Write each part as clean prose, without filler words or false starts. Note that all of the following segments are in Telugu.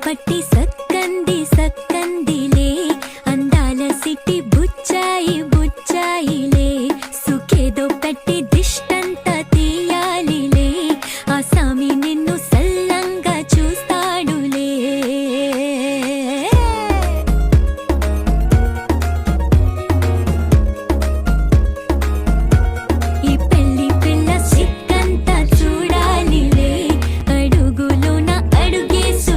పట్టి సక్కంది సక్కందిలే అందాల సిటీ బుచ్చాయి బుచ్చాయిలే సుఖేదో పెట్టి దిష్టంత తీయాలిలే ఆ సామి నిన్ను సల్లంగా చూస్తాడులే ఈ పెళ్లి పిల్ల సిక్కంత చూడాలిలే అడుగులోన అడుగేసు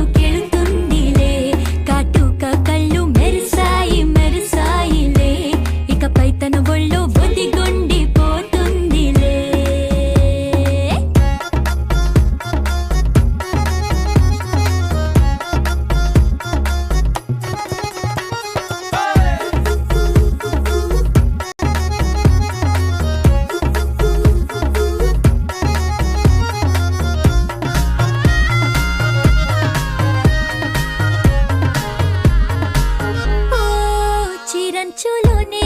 తన ఒళ్ళో బొదిగొండి పోతుందిలే చిరంచులోనే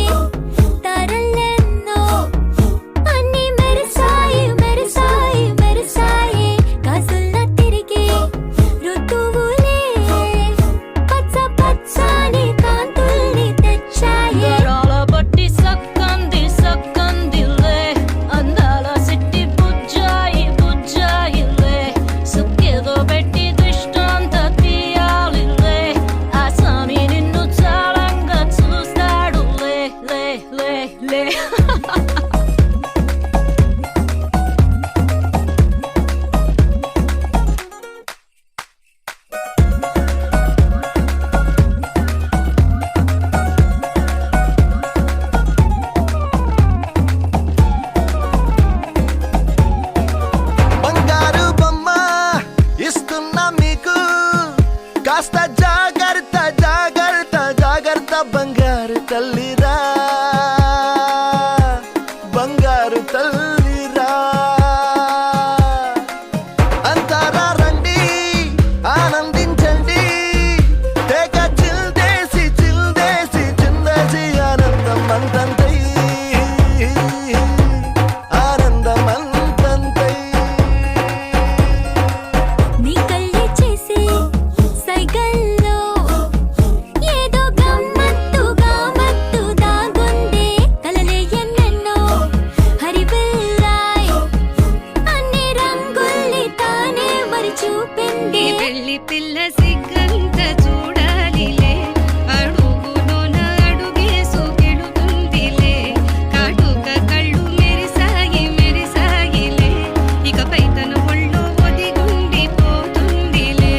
కాస్త జాగ్రత్త జాగ్రత్త జాగ్రత్త బంగారు తల్లిరా బంగారు తల్లిరా అంతారా రండి ఆనందించండి తెగ చిల్దేసి చిల్దేసి చిందేసి ఆనందం అంతంతై ఆనందం అంతంతై నీ కళ్ళే చేసి చూపింది పెళ్లి పిల్ల సిగ్గంత చూడాలిలే అడుగులోన అడుగేసు కెడుతుందిలే కాటుక కళ్ళు మెరిసాయి మెరిసాయిలే ఇకపై తన ఒళ్ళో ఒదిగుండి పోతుందిలే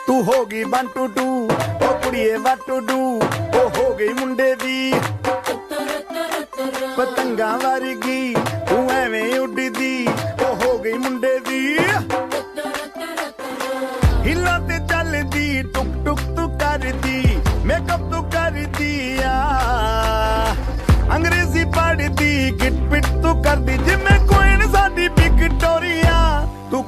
तू होगी 1 to 2 O कुड़िए what to do ओ हो गई मुंडे दी पतंगा वारगी तू एवें उड़दी ओ हो गई मुंडे दी हिला ते चलदी टुक टुक तू करदी मेकअप तू करदी अंग्रेजी पढ़दी गिट पिट तू करदी जिमें कोई साडी विक्टोरिया तू